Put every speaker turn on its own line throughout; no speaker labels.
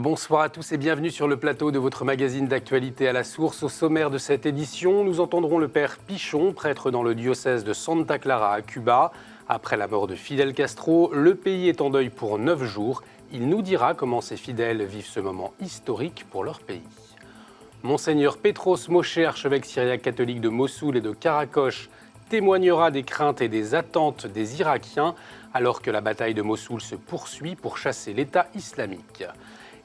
Bonsoir à tous et bienvenue sur le plateau de votre magazine d'actualité à la source. Au sommaire de cette édition, nous entendrons le père Pichon, prêtre dans le diocèse de Santa Clara à Cuba. Après la mort de Fidel Castro, le pays est en deuil pour 9 jours. Il nous dira comment ses fidèles vivent ce moment historique pour leur pays. Monseigneur Petros Moshe, archevêque syriaque catholique de Mossoul et de Karakoche, témoignera des craintes et des attentes des Irakiens alors que la bataille de Mossoul se poursuit pour chasser l'État islamique.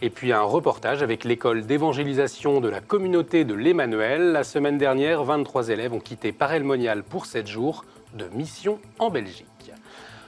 Et puis un reportage avec l'école d'évangélisation de la communauté de l'Emmanuel. La semaine dernière, 23 élèves ont quitté Paray-le-Monial pour 7 jours de mission en Belgique.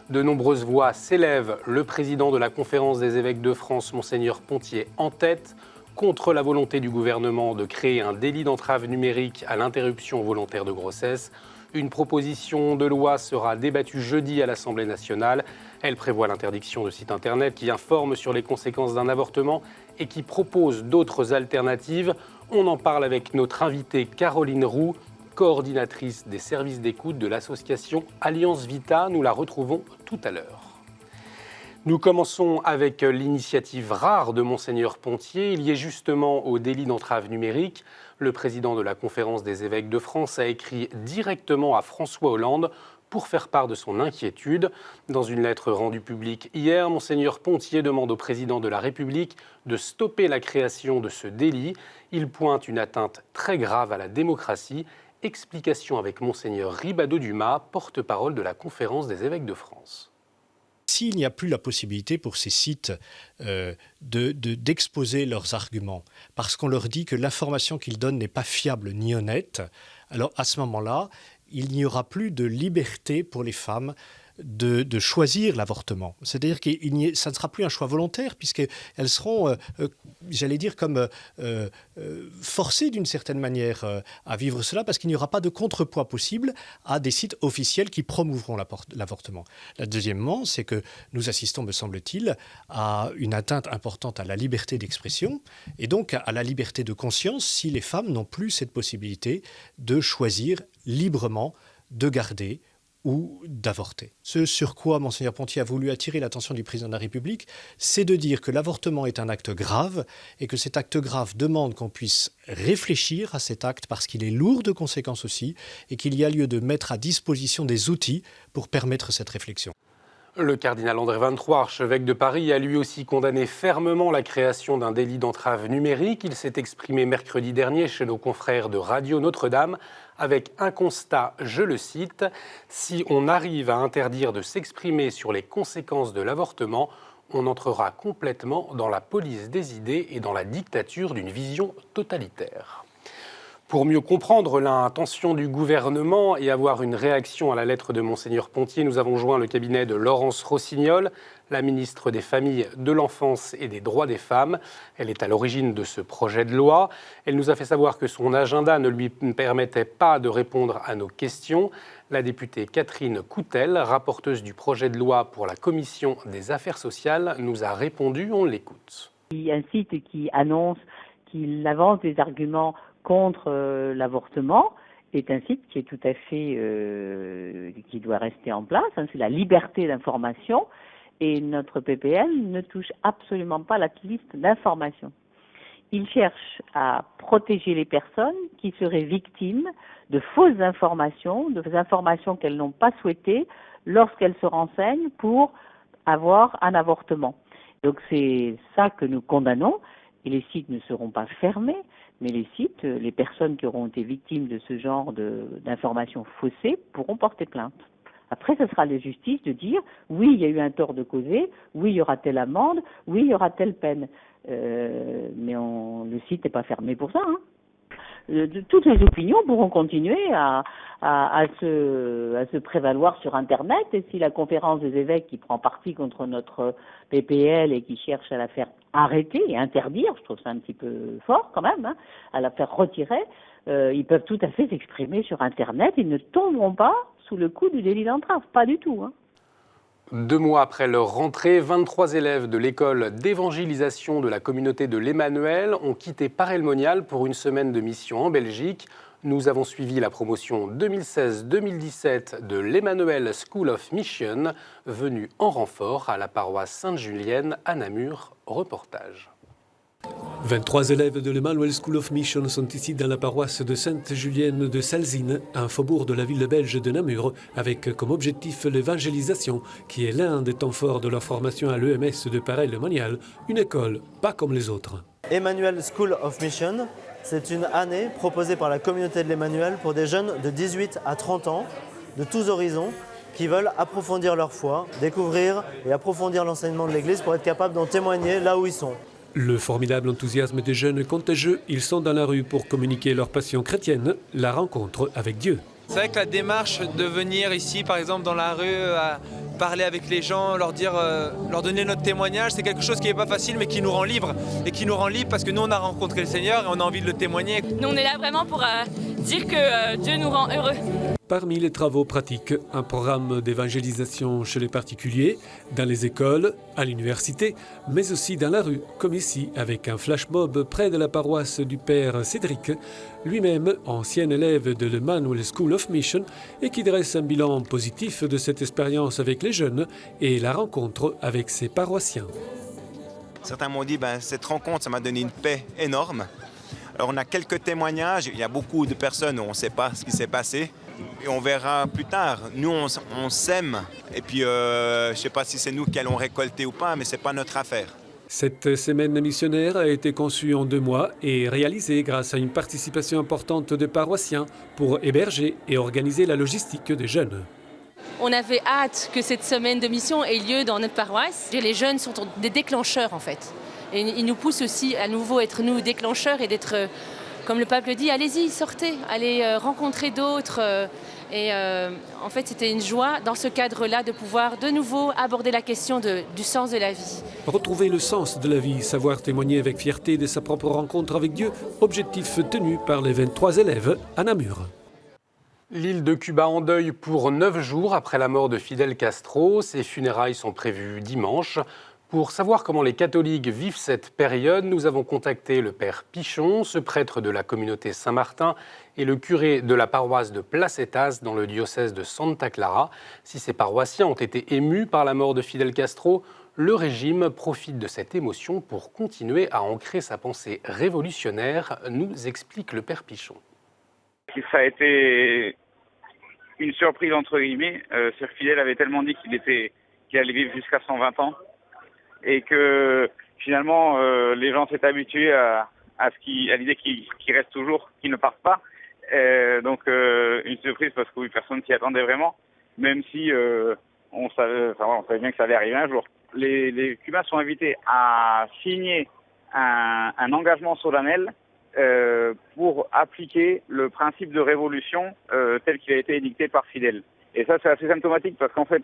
De nombreuses voix s'élèvent, le président de la Conférence des évêques de France, Monseigneur Pontier, en tête, contre la volonté du gouvernement de créer un délit d'entrave numérique à l'interruption volontaire de grossesse. Une proposition de loi sera débattue jeudi à l'Assemblée nationale. Elle prévoit l'interdiction de sites internet qui informent sur les conséquences d'un avortement et qui propose d'autres alternatives. On en parle avec notre invitée Caroline Roux, coordinatrice des services d'écoute de l'association Alliance Vita. Nous la retrouvons tout à l'heure. Nous commençons avec l'initiative rare de Monseigneur Pontier, liée justement au délit d'entrave numérique. Le président de la Conférence des évêques de France a écrit directement à François Hollande pour faire part de son inquiétude. Dans une lettre rendue publique hier, Monseigneur Pontier demande au président de la République de stopper la création de ce délit. Il pointe une atteinte très grave à la démocratie. Explication avec Monseigneur Ribado-Dumas, porte-parole de la Conférence des évêques de France.
S'il n'y a plus la possibilité pour ces sites d'exposer leurs arguments, parce qu'on leur dit que l'information qu'ils donnent n'est pas fiable ni honnête, alors à ce moment-là, il n'y aura plus de liberté pour les femmes de choisir l'avortement. C'est-à-dire que ça ne sera plus un choix volontaire, puisqu'elles seront, j'allais dire, comme forcées d'une certaine manière à vivre cela, parce qu'il n'y aura pas de contrepoids possible à des sites officiels qui promouvront l'avortement. Deuxièmement, c'est que nous assistons, me semble-t-il, à une atteinte importante à la liberté d'expression, et donc à la liberté de conscience, si les femmes n'ont plus cette possibilité de choisir librement de garder ou d'avorter. Ce sur quoi Monseigneur Pontier a voulu attirer l'attention du président de la République, c'est de dire que l'avortement est un acte grave et que cet acte grave demande qu'on puisse réfléchir à cet acte parce qu'il est lourd de conséquences aussi et qu'il y a lieu de mettre à disposition des outils pour permettre cette réflexion.
Le cardinal André XXIII, archevêque de Paris, a lui aussi condamné fermement la création d'un délit d'entrave numérique. Il s'est exprimé mercredi dernier chez nos confrères de Radio Notre-Dame avec un constat, je le cite, « Si on arrive à interdire de s'exprimer sur les conséquences de l'avortement, on entrera complètement dans la police des idées et dans la dictature d'une vision totalitaire ». Pour mieux comprendre l'intention du gouvernement et avoir une réaction à la lettre de Monseigneur Pontier, nous avons joint le cabinet de Laurence Rossignol, la ministre des Familles, de l'Enfance et des Droits des Femmes. Elle est à l'origine de ce projet de loi. Elle nous a fait savoir que son agenda ne lui permettait pas de répondre à nos questions. La députée Catherine Coutel, rapporteuse du projet de loi pour la Commission des Affaires sociales, nous a répondu. On l'écoute.
Il y a un site qui annonce qu'il avance des arguments contre l'avortement est un site qui est tout à fait qui doit rester en place. C'est la liberté d'information et notre PPL ne touche absolument pas la liste d'information. Il cherche à protéger les personnes qui seraient victimes de fausses informations, de informations qu'elles n'ont pas souhaitées lorsqu'elles se renseignent pour avoir un avortement. Donc c'est ça que nous condamnons et les sites ne seront pas fermés. Mais les sites, les personnes qui auront été victimes de ce genre d'informations faussées pourront porter plainte. Après, ce sera à la justice de dire oui, il y a eu un tort de causer, oui, il y aura telle amende, oui, il y aura telle peine. Mais le site n'est pas fermé pour ça. Toutes les opinions pourront continuer à se prévaloir sur Internet. Et si la conférence des évêques qui prend parti contre notre PPL et qui cherche à la faire arrêter et interdire, je trouve ça un petit peu fort quand même, à la faire retirer, ils peuvent tout à fait s'exprimer sur Internet. Ils ne tomberont pas sous le coup du délit d'entrave, pas du tout.
2 mois après leur rentrée, 23 élèves de l'école d'évangélisation de la communauté de l'Emmanuel ont quitté Paray-le-Monial pour une semaine de mission en Belgique. Nous avons suivi la promotion 2016-2017 de l'Emmanuel School of Mission, venue en renfort à la paroisse Sainte-Julienne à Namur. Reportage.
23 élèves de l'Emmanuel School of Mission sont ici dans la paroisse de Sainte-Julienne de Salzine, un faubourg de la ville belge de Namur, avec comme objectif l'évangélisation, qui est l'un des temps forts de leur formation à l'EMS de Paray-le-Monial, une école pas comme les autres.
Emmanuel School of Mission, c'est une année proposée par la communauté de l'Emmanuel pour des jeunes de 18 à 30 ans, de tous horizons, qui veulent approfondir leur foi, découvrir et approfondir l'enseignement de l'Église pour être capables d'en témoigner là où ils sont.
Le formidable enthousiasme des jeunes est contagieux. Ils sont dans la rue pour communiquer leur passion chrétienne, la rencontre avec Dieu.
C'est vrai que la démarche de venir ici, par exemple dans la rue, à parler avec les gens, leur donner notre témoignage, c'est quelque chose qui n'est pas facile mais qui nous rend libres. Et qui nous rend libres parce que nous on a rencontré le Seigneur et on a envie de le témoigner.
Nous on est là vraiment pour dire que Dieu nous rend heureux.
Parmi les travaux pratiques, un programme d'évangélisation chez les particuliers, dans les écoles, à l'université, mais aussi dans la rue, comme ici, avec un flash mob près de la paroisse du père Cédric, lui-même ancien élève de l'Emmanuel School of Mission et qui dresse un bilan positif de cette expérience avec les jeunes et la rencontre avec ses paroissiens.
Certains m'ont dit cette rencontre, ça m'a donné une paix énorme. Alors on a quelques témoignages, il y a beaucoup de personnes où on ne sait pas ce qui s'est passé. Et on verra plus tard. Nous, on s'aime. Et puis, je ne sais pas si c'est nous qui allons récolter ou pas, mais ce n'est pas notre affaire.
Cette semaine missionnaire a été conçue en 2 mois et réalisée grâce à une participation importante de paroissiens pour héberger et organiser la logistique des jeunes.
On avait hâte que cette semaine de mission ait lieu dans notre paroisse. Les jeunes sont des déclencheurs en fait. Et ils nous poussent aussi à nouveau être nous déclencheurs et d'être... Comme le pape le dit, allez-y, sortez, allez rencontrer d'autres. En fait, c'était une joie dans ce cadre-là de pouvoir de nouveau aborder la question du sens de la vie.
Retrouver le sens de la vie, savoir témoigner avec fierté de sa propre rencontre avec Dieu, objectif tenu par les 23 élèves à Namur.
L'île de Cuba en deuil pour 9 jours après la mort de Fidel Castro. Ses funérailles sont prévues dimanche. Pour savoir comment les catholiques vivent cette période, nous avons contacté le père Pichon, ce prêtre de la communauté Saint-Martin, et le curé de la paroisse de Placetas dans le diocèse de Santa Clara. Si ces paroissiens ont été émus par la mort de Fidel Castro, le régime profite de cette émotion pour continuer à ancrer sa pensée révolutionnaire, nous explique le père Pichon.
Ça a été une surprise entre guillemets. Sir Fidel avait tellement dit qu'il allait vivre jusqu'à 120 ans. Et que finalement les gens s'étaient habitués à l'idée qu'il reste toujours, qu'il ne parte pas. Donc une surprise parce que personne s'y attendait vraiment, même si on savait bien que ça allait arriver un jour. Les Cubains sont invités à signer un engagement solennel pour appliquer le principe de révolution tel qu'il a été édicté par Fidel. Et ça c'est assez symptomatique parce qu'en fait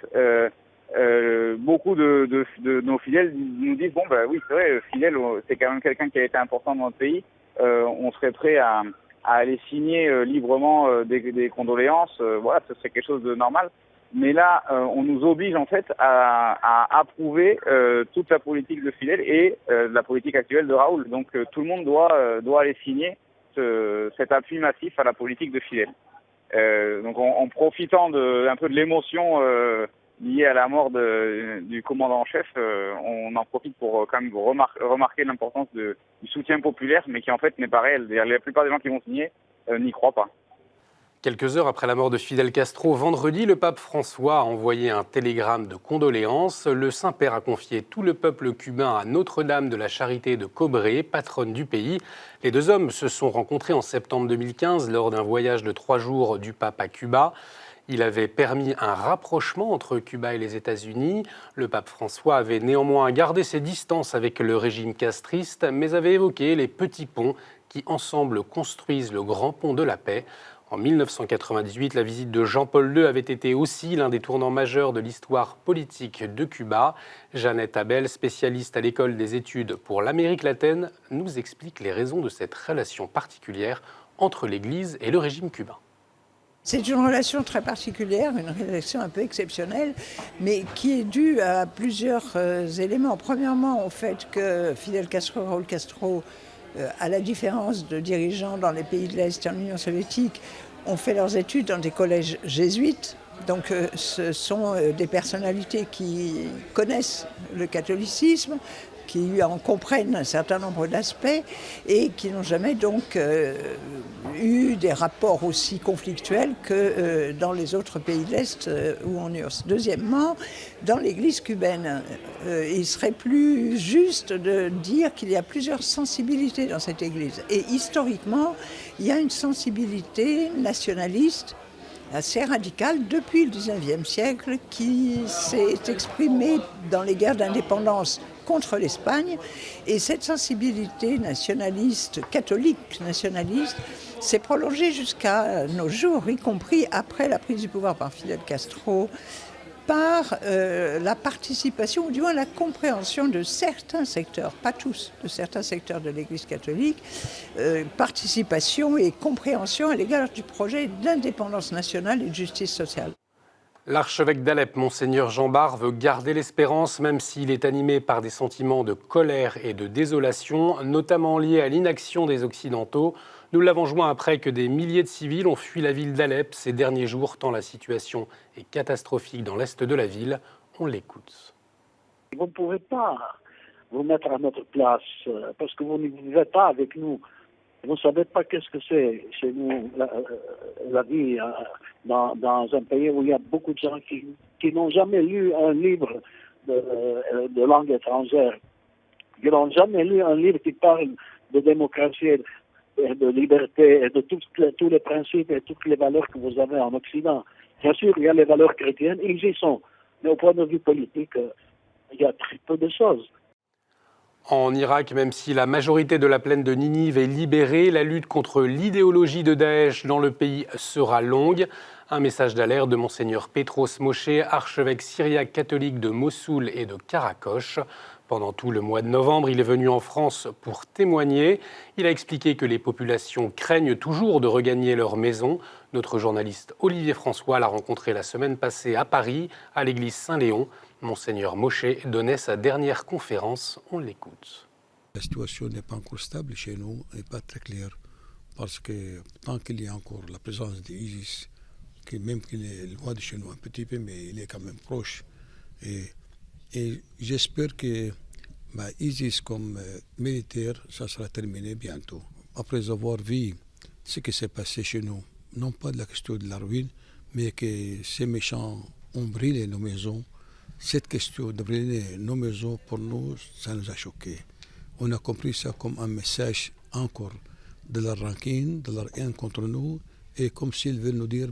beaucoup de nos fidèles nous disent oui c'est vrai, Fidel c'est quand même quelqu'un qui a été important dans notre pays, on serait prêt à aller signer librement des condoléances, ce serait quelque chose de normal, mais là on nous oblige en fait à approuver toute la politique de Fidel et la politique actuelle de Raoul, donc tout le monde doit aller signer cet appui massif à la politique de Fidel. Donc en profitant un peu de l'émotion lié à la mort du commandant en chef, on en profite pour quand même remarquer l'importance du soutien populaire, mais qui en fait n'est pas réel. La plupart des gens qui vont signer n'y croient pas.
Quelques heures après la mort de Fidel Castro, vendredi, le pape François a envoyé un télégramme de condoléances. Le Saint-Père a confié tout le peuple cubain à Notre-Dame de la Charité de Cobré, patronne du pays. Les 2 hommes se sont rencontrés en septembre 2015 lors d'un voyage de 3 jours du pape à Cuba. Il avait permis un rapprochement entre Cuba et les États-Unis. Le pape François avait néanmoins gardé ses distances avec le régime castriste, mais avait évoqué les petits ponts qui, ensemble, construisent le grand pont de la paix. En 1998, la visite de Jean-Paul II avait été aussi l'un des tournants majeurs de l'histoire politique de Cuba. Jeannette Abel, spécialiste à l'École des études pour l'Amérique latine, nous explique les raisons de cette relation particulière entre l'Église et le régime cubain.
C'est une relation très particulière, une relation un peu exceptionnelle, mais qui est due à plusieurs éléments. Premièrement, au fait que Fidel Castro, Raúl Castro, à la différence de dirigeants dans les pays de l'Est et en Union soviétique, ont fait leurs études dans des collèges jésuites. Donc ce sont des personnalités qui connaissent le catholicisme, qui en comprennent un certain nombre d'aspects et qui n'ont jamais donc eu des rapports aussi conflictuels que dans les autres pays de l'Est où on est. Deuxièmement, dans l'Église cubaine, il serait plus juste de dire qu'il y a plusieurs sensibilités dans cette Église. Et historiquement, il y a une sensibilité nationaliste assez radicale depuis le XIXe siècle qui s'est exprimée dans les guerres d'indépendance contre l'Espagne. Et cette sensibilité nationaliste, catholique nationaliste, s'est prolongée jusqu'à nos jours, y compris après la prise du pouvoir par Fidel Castro, par la participation, ou du moins la compréhension de certains secteurs, pas tous, de certains secteurs de l'Église catholique, participation et compréhension à l'égard du projet d'indépendance nationale et de justice sociale.
L'archevêque d'Alep, Monseigneur Jean Bart, veut garder l'espérance, même s'il est animé par des sentiments de colère et de désolation, notamment liés à l'inaction des Occidentaux. Nous l'avons joint après que des milliers de civils ont fui la ville d'Alep ces derniers jours, tant la situation est catastrophique dans l'est de la ville. On l'écoute.
Vous ne pouvez pas vous mettre à notre place parce que vous ne vivez pas avec nous. Vous ne savez pas qu'est-ce que c'est chez nous, la vie dans un pays où il y a beaucoup de gens qui n'ont jamais lu un livre de langue étrangère, qui n'ont jamais lu un livre qui parle de démocratie, de liberté et de tous les principes et toutes les valeurs que vous avez en Occident. Bien sûr, il y a les valeurs chrétiennes, ils y sont. Mais au point de vue politique, il y a très peu de choses.
En Irak, même si la majorité de la plaine de Ninive est libérée, la lutte contre l'idéologie de Daesh dans le pays sera longue. Un message d'alerte de Monseigneur Petros Moshe, archevêque syriaque catholique de Mossoul et de Karakoche. Pendant tout le mois de novembre, il est venu en France pour témoigner. Il a expliqué que les populations craignent toujours de regagner leur maison. Notre journaliste Olivier François l'a rencontré la semaine passée à Paris, à l'église Saint-Léon. Monseigneur Moshe donnait sa dernière conférence. On l'écoute.
La situation n'est pas encore stable chez nous, n'est pas très claire. Parce que tant qu'il y a encore la présence d'ISIS, même qu'il est loin de chez nous un petit peu, mais il est quand même proche. Et j'espère que ISIS comme militaire, ça sera terminé bientôt. Après avoir vu ce qui s'est passé chez nous, non pas de la question de la ruine, mais que ces méchants ont brûlé nos maisons. Cette question de brûler nos maisons, pour nous, ça nous a choqués. On a compris ça comme un message encore de leur rancune, de leur haine contre nous, et comme s'ils veulent nous dire,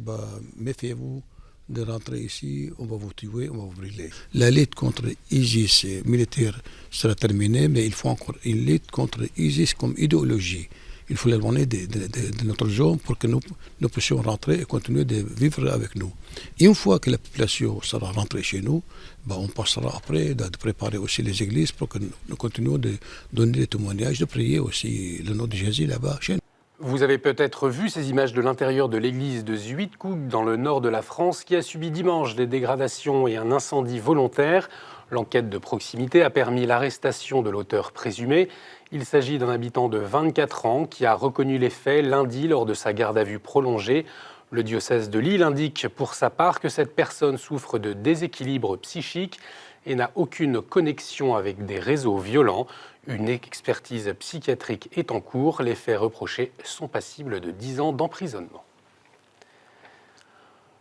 méfiez-vous de rentrer ici, on va vous tuer, on va vous brûler. La lutte contre ISIS militaire sera terminée, mais il faut encore une lutte contre ISIS comme idéologie. Il faut l'éloigner de notre zone pour que nous puissions rentrer et continuer de vivre avec nous. Et une fois que la population sera rentrée chez nous, on passera après de préparer aussi les églises pour que nous continuions de donner des témoignages, de prier aussi le nom de Jésus là-bas chez nous.
Vous avez peut-être vu ces images de l'intérieur de l'église de Zuidkoek dans le nord de la France qui a subi dimanche des dégradations et un incendie volontaire. L'enquête de proximité a permis l'arrestation de l'auteur présumé. Il s'agit d'un habitant de 24 ans qui a reconnu les faits lundi lors de sa garde à vue prolongée. Le diocèse de Lille indique pour sa part que cette personne souffre de déséquilibre psychique et n'a aucune connexion avec des réseaux violents. Une expertise psychiatrique est en cours. Les faits reprochés sont passibles de 10 ans d'emprisonnement.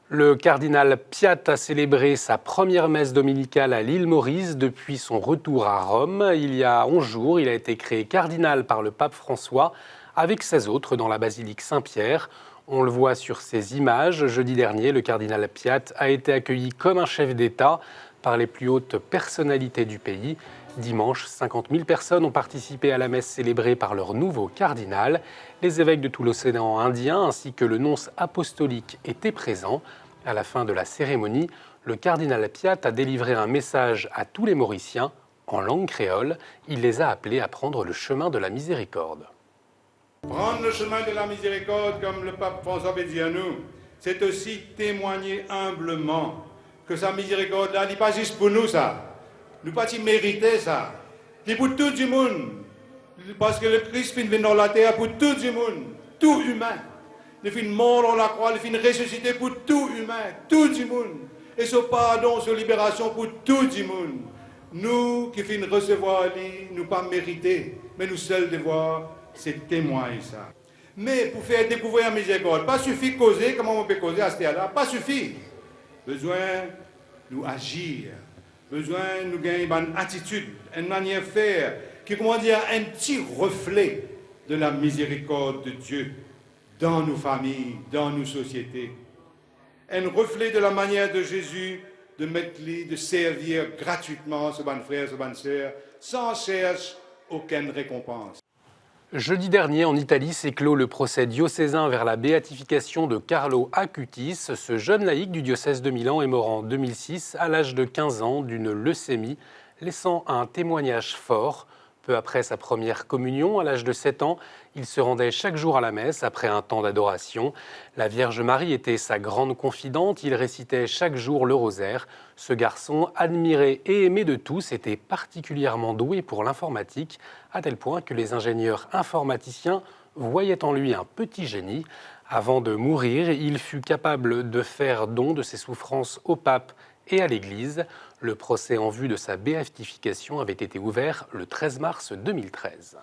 Le cardinal Piat a célébré sa première messe dominicale à l'île Maurice depuis son retour à Rome. Il y a 11 jours, il a été créé cardinal par le pape François avec 16 autres dans la basilique Saint-Pierre. On le voit sur ces images. Jeudi dernier, le cardinal Piat a été accueilli comme un chef d'État par les plus hautes personnalités du pays. Dimanche, 50 000 personnes ont participé à la messe célébrée par leur nouveau cardinal. Les évêques de tout l'océan Indien ainsi que le nonce apostolique étaient présents. À la fin de la cérémonie, le cardinal Piat a délivré un message à tous les Mauriciens en langue créole. Il les a appelés à prendre le chemin de la miséricorde.
Prendre le chemin de la miséricorde, comme le pape François avait dit à nous, c'est aussi témoigner humblement que sa miséricorde là, n'est pas juste pour nous ça. Nous pas mériter ça. C'est pour tout le monde. Parce que le Christ vient dans la terre pour tout le monde, tout humain. Il finit mort dans la croix, il finit ressuscité pour tout humain, tout le monde. Et ce pardon, ce libération pour tout le monde. nous qui finissons recevoir nous pas mérité, mais nous seuls devoir, c'est témoigner ça. Mais pour faire découvrir la miséricorde, pas suffit de causer, comment on peut causer à ce là pas suffit. Besoin nous agir, besoin nous gagner une attitude, une manière de faire, qui, comment dire, un petit reflet de la miséricorde de Dieu dans nos familles, dans nos sociétés. Un reflet de la manière de Jésus de mettre de servir gratuitement ce bon frère, ce bonne sœur, sans chercher aucune récompense.
Jeudi dernier, en Italie, s'est clos le procès diocésain vers la béatification de Carlo Acutis. Ce jeune laïc du diocèse de Milan est mort en 2006 à l'âge de 15 ans d'une leucémie, laissant un témoignage fort. Peu après sa première communion, à l'âge de 7 ans, il se rendait chaque jour à la messe après un temps d'adoration. La Vierge Marie était sa grande confidente, il récitait chaque jour le rosaire. Ce garçon, admiré et aimé de tous, était particulièrement doué pour l'informatique, à tel point que les ingénieurs informaticiens voyaient en lui un petit génie. Avant de mourir, il fut capable de faire don de ses souffrances au pape et à l'Église. Le procès en vue de sa béatification avait été ouvert le 13 mars 2013.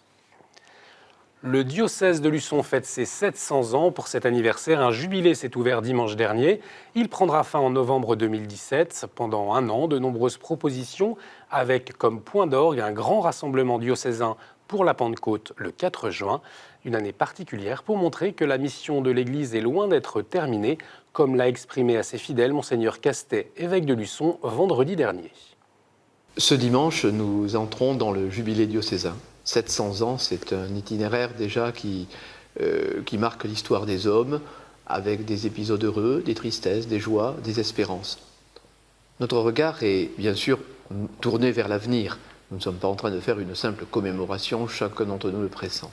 Le diocèse de Luçon fête ses 700 ans. Pour cet anniversaire, un jubilé s'est ouvert dimanche dernier. Il prendra fin en novembre 2017. Pendant un an, de nombreuses propositions avec comme point d'orgue un grand rassemblement diocésain pour la Pentecôte le 4 juin. Une année particulière pour montrer que la mission de l'Église est loin d'être terminée, comme l'a exprimé à ses fidèles Monseigneur Castet, évêque de Luçon, vendredi dernier.
Ce dimanche, nous entrons dans le jubilé diocésain. 700 ans, c'est un itinéraire déjà qui marque l'histoire des hommes, avec des épisodes heureux, des tristesses, des joies, des espérances. Notre regard est bien sûr tourné vers l'avenir. Nous ne sommes pas en train de faire une simple commémoration, chacun d'entre nous le pressent.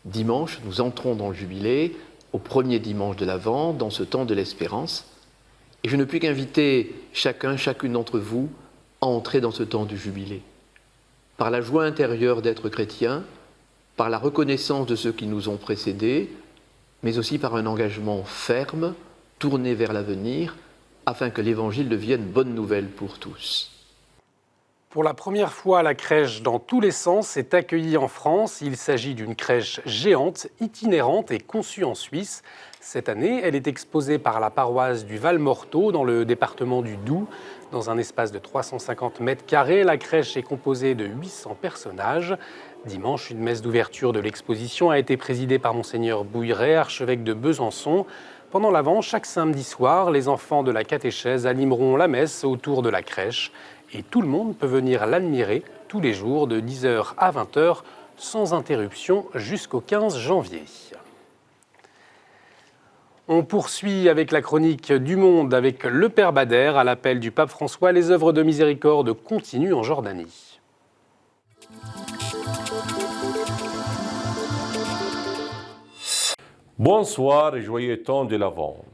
Dimanche, nous entrons dans le jubilé, au premier dimanche de l'Avent, dans ce temps de l'espérance. Et je ne puis qu'inviter chacune d'entre vous à entrer dans ce temps du jubilé. Par la joie intérieure d'être chrétien, par la reconnaissance de ceux qui nous ont précédés, mais aussi par un engagement ferme, tourné vers l'avenir, afin que l'Évangile devienne bonne nouvelle pour tous.
Pour la première fois, la crèche dans tous les sens est accueillie en France. Il s'agit d'une crèche géante, itinérante et conçue en Suisse. Cette année, elle est exposée par la paroisse du Val-Morteau dans le département du Doubs. Dans un espace de 350 mètres carrés, la crèche est composée de 800 personnages. Dimanche, une messe d'ouverture de l'exposition a été présidée par Monseigneur Bouilleret, archevêque de Besançon. Pendant l'Avent, chaque samedi soir, les enfants de la catéchèse animeront la messe autour de la crèche. Et tout le monde peut venir l'admirer tous les jours de 10h à 20h sans interruption jusqu'au 15 janvier. On poursuit avec la chronique du Monde avec le Père Bader. À l'appel du pape François, les œuvres de miséricorde continuent en Jordanie.
Bonsoir et joyeux temps de l'Avent.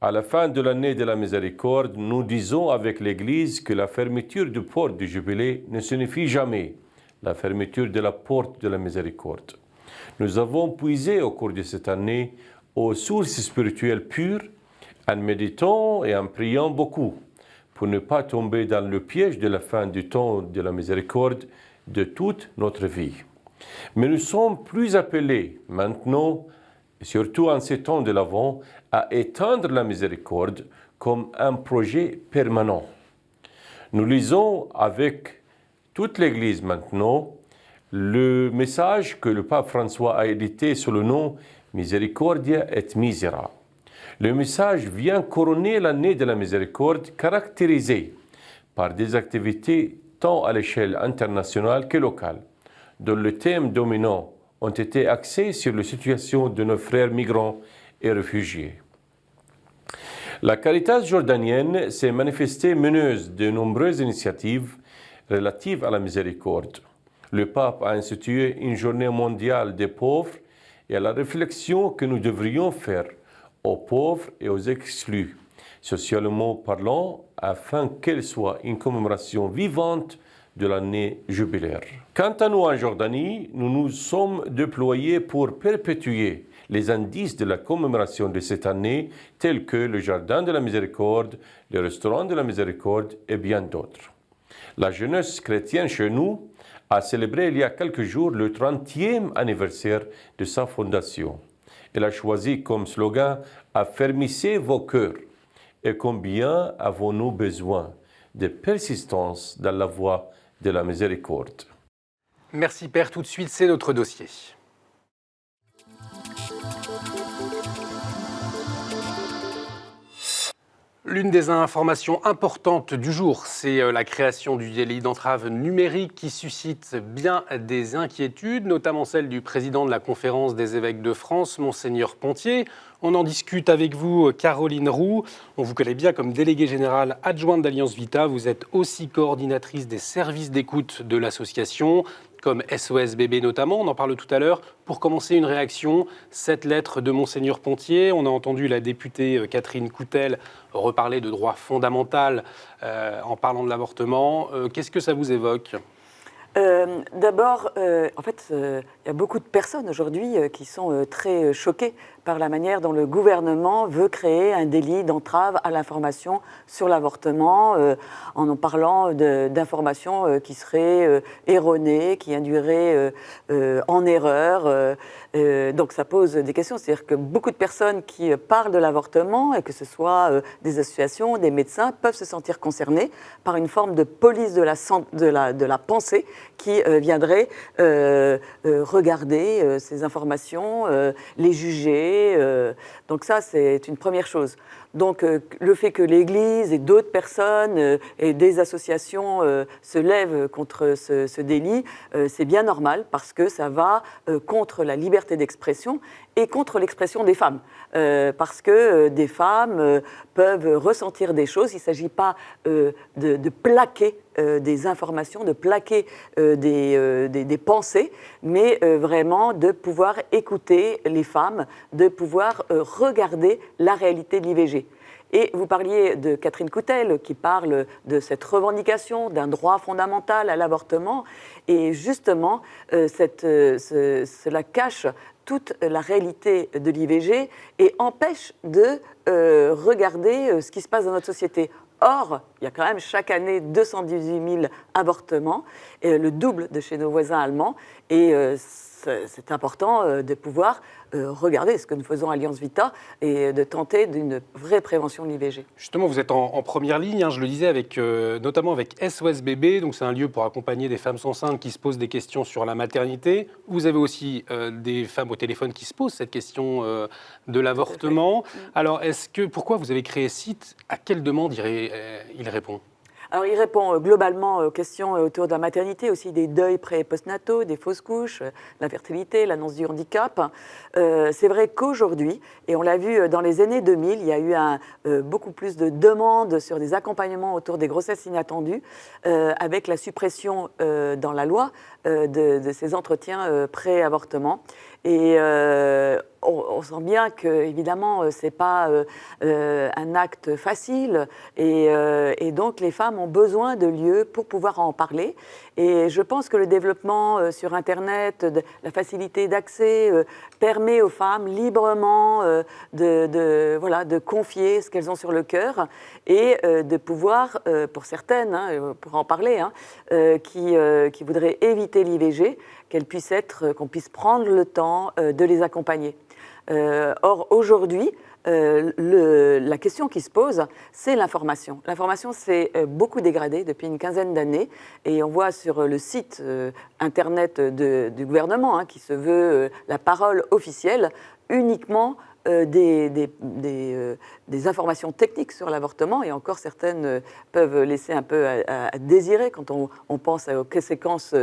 À la fin de l'année de la miséricorde, nous disons avec l'Église que la fermeture du porte du Jubilé ne signifie jamais la fermeture de la porte de la miséricorde. Nous avons puisé au cours de cette année aux sources spirituelles pures en méditant et en priant beaucoup pour ne pas tomber dans le piège de la fin du temps de la miséricorde de toute notre vie. Mais nous sommes plus appelés maintenant, surtout en ces temps de l'Avent, à étendre la miséricorde comme un projet permanent. Nous lisons avec toute l'Église maintenant le message que le pape François a édité sous le nom Misericordia et Misera. Le message vient couronner l'année de la miséricorde caractérisée par des activités tant à l'échelle internationale que locale, dont le thème dominant ont été axés sur la situation de nos frères migrants et réfugiés. La Caritas jordanienne s'est manifestée meneuse de nombreuses initiatives relatives à la miséricorde. Le pape a institué une journée mondiale des pauvres et à la réflexion que nous devrions faire aux pauvres et aux exclus, socialement parlant, afin qu'elle soit une commémoration vivante de l'année jubilaire. Quant à nous en Jordanie, nous nous sommes déployés pour perpétuer les indices de la commémoration de cette année, tels que le Jardin de la Miséricorde, le Restaurant de la Miséricorde et bien d'autres. La jeunesse chrétienne chez nous a célébré il y a quelques jours le 30e anniversaire de sa fondation. Elle a choisi comme slogan « Affermissez vos cœurs ». Et combien avons-nous besoin de persistance dans la voie de la miséricorde.
Merci Père, tout de suite c'est notre dossier. L'une des informations importantes du jour, c'est la création du délit d'entrave numérique qui suscite bien des inquiétudes, notamment celle du président de la Conférence des évêques de France, Monseigneur Pontier. On en discute avec vous, Caroline Roux. On vous connaît bien comme déléguée générale adjointe d'Alliance Vita. Vous êtes aussi coordinatrice des services d'écoute de l'association, comme SOS Bébé notamment, on en parle tout à l'heure. Pour commencer, une réaction, cette lettre de Monseigneur Pontier. On a entendu la députée Catherine Coutel reparler de droit fondamental en parlant de l'avortement. Qu'est-ce que ça vous évoque ?
D'abord, en fait, il y a beaucoup de personnes aujourd'hui qui sont très choquées par la manière dont le gouvernement veut créer un délit d'entrave à l'information sur l'avortement, en parlant d'informations qui seraient erronées, qui induiraient en erreur. Donc ça pose des questions, c'est-à-dire que beaucoup de personnes qui parlent de l'avortement, et que ce soit des associations, des médecins, peuvent se sentir concernés par une forme de police de la pensée qui viendrait regarder ces informations, les juger. Donc ça, c'est une première chose. Donc le fait que l'Église et d'autres personnes et des associations se lèvent contre ce délit, c'est bien normal parce que ça va contre la liberté d'expression et contre l'expression des femmes. Parce que des femmes peuvent ressentir des choses. Il ne s'agit pas de plaquer des informations, de plaquer des pensées, mais vraiment de pouvoir écouter les femmes, de pouvoir regarder la réalité de l'IVG. Et vous parliez de Catherine Coutel qui parle de cette revendication d'un droit fondamental à l'avortement. Et justement, cela cache toute la réalité de l'IVG et empêche de regarder ce qui se passe dans notre société. Or, il y a quand même chaque année 218 000 avortements, le double de chez nos voisins allemands. Et c'est important de pouvoir regarder ce que nous faisons à Alliance Vita et de tenter d'une vraie prévention de l'IVG.
Justement, vous êtes en première ligne, je le disais, notamment avec SOS Bébé. Donc c'est un lieu pour accompagner des femmes enceintes qui se posent des questions sur la maternité. Vous avez aussi des femmes au téléphone qui se posent cette question de l'avortement. Alors, pourquoi vous avez créé ce site ? À quelle demande il répond ?
Alors, il répond globalement aux questions autour de la maternité, aussi des deuils pré- et postnataux, des fausses couches, l'infertilité, l'annonce du handicap. C'est vrai qu'aujourd'hui, et on l'a vu dans les années 2000, il y a eu beaucoup plus de demandes sur des accompagnements autour des grossesses inattendues, avec la suppression dans la loi de ces entretiens pré-avortement. Et on sent bien que, évidemment, ce n'est pas un acte facile. Et donc, les femmes ont besoin de lieux pour pouvoir en parler. Et je pense que le développement sur Internet, la facilité d'accès, permet aux femmes librement de confier ce qu'elles ont sur le cœur et de pouvoir, pour certaines, pour en parler, qui voudraient éviter l'IVG, qu'on puisse prendre le temps de les accompagner. Or, aujourd'hui, la question qui se pose, c'est l'information. L'information s'est beaucoup dégradée depuis une quinzaine d'années et on voit sur le site internet du gouvernement, qui se veut la parole officielle, uniquement des informations techniques sur l'avortement, et encore certaines peuvent laisser un peu à désirer quand on pense aux séquences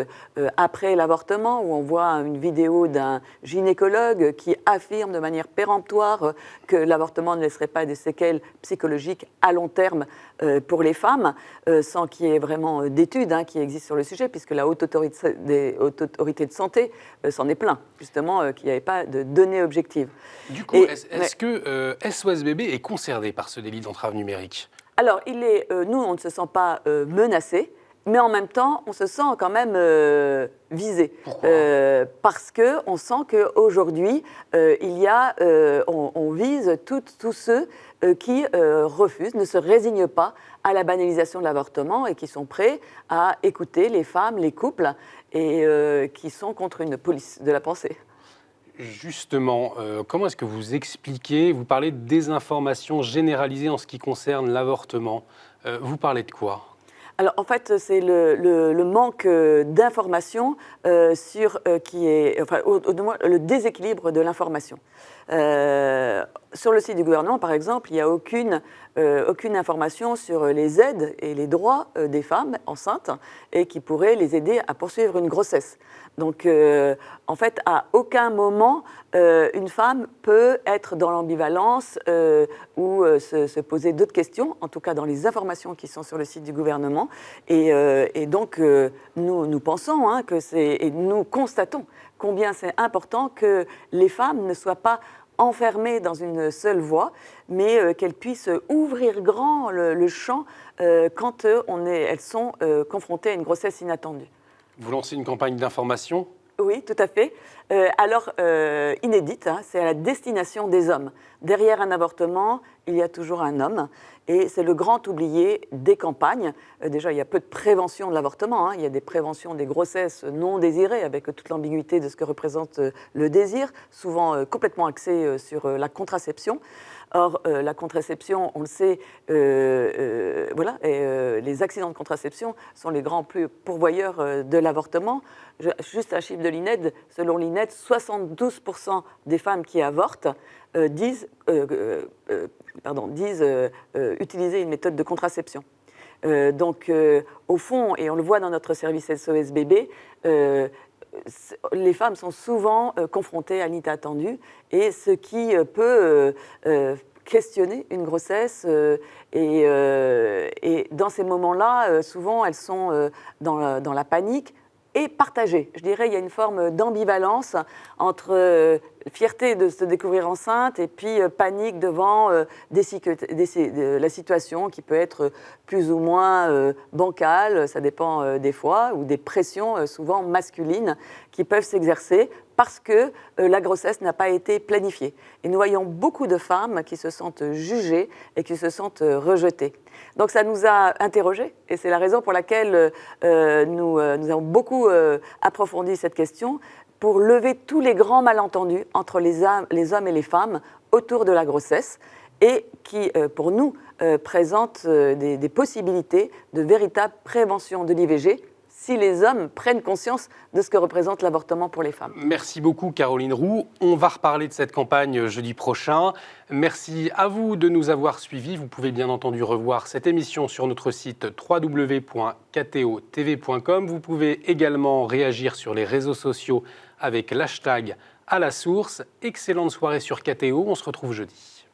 après l'avortement, où on voit une vidéo d'un gynécologue qui affirme de manière péremptoire que l'avortement ne laisserait pas des séquelles psychologiques à long terme pour les femmes, sans qu'il y ait vraiment d'études qui existent sur le sujet, puisque la haute autorité de santé s'en est plaint, justement, qu'il n'y avait pas de données objectives.
Du coup, est-ce que SOS Bébé est concerné par ce délit d'entrave numérique ?
Alors, nous, on ne se sent pas menacés. Mais en même temps, on se sent quand même visé. Parce qu'on sent qu'aujourd'hui, on vise tous ceux qui refusent, ne se résignent pas à la banalisation de l'avortement et qui sont prêts à écouter les femmes, les couples, et qui sont contre une police de la pensée.
Justement, comment est-ce que vous expliquez, vous parlez de désinformation généralisée en ce qui concerne l'avortement. Vous parlez de quoi ?
Alors en fait, c'est le manque d'information le déséquilibre de l'information. Sur le site du gouvernement, par exemple, il n'y a aucune information sur les aides et les droits des femmes enceintes et qui pourraient les aider à poursuivre une grossesse. Donc, en fait, à aucun moment, une femme peut être dans l'ambivalence ou se poser d'autres questions, en tout cas dans les informations qui sont sur le site du gouvernement. Et donc, nous pensons et nous constatons combien c'est important que les femmes ne soient pas enfermées dans une seule voie, mais qu'elles puissent ouvrir grand le champ quand elles sont confrontées à une grossesse inattendue.
Vous lancez une campagne d'information ?
Oui, tout à fait. Inédite, c'est à la destination des hommes. Derrière un avortement, il y a toujours un homme. Et c'est le grand oublié des campagnes. Déjà, il y a peu de prévention de l'avortement. Il y a des préventions des grossesses non désirées, avec toute l'ambiguïté de ce que représente le désir, souvent complètement axé sur la contraception. Or, la contraception, on le sait, les accidents de contraception sont les grands plus pourvoyeurs de l'avortement. Juste un chiffre de l'INED, selon l'INED, 72% des femmes qui avortent disent utiliser une méthode de contraception. Donc, au fond, et on le voit dans notre service SOS Bébé, les femmes sont souvent confrontées à l'inattendu et ce qui peut questionner une grossesse et dans ces moments-là, souvent elles sont dans la panique et partagée. Je dirais il y a une forme d'ambivalence entre fierté de se découvrir enceinte et puis panique devant la situation qui peut être plus ou moins bancale, ça dépend des fois, ou des pressions souvent masculines qui peuvent s'exercer parce que la grossesse n'a pas été planifiée. Et nous voyons beaucoup de femmes qui se sentent jugées et qui se sentent rejetées. Donc ça nous a interrogés et c'est la raison pour laquelle nous avons beaucoup approfondi cette question pour lever tous les grands malentendus entre les hommes et les femmes autour de la grossesse et qui, pour nous, présente des possibilités de véritable prévention de l'IVG si les hommes prennent conscience de ce que représente l'avortement pour les femmes.
Merci beaucoup Caroline Roux. On va reparler de cette campagne jeudi prochain. Merci à vous de nous avoir suivis. Vous pouvez bien entendu revoir cette émission sur notre site www.kto-tv.com. Vous pouvez également réagir sur les réseaux sociaux avec l'hashtag à la source. Excellente soirée sur KTO. On se retrouve jeudi.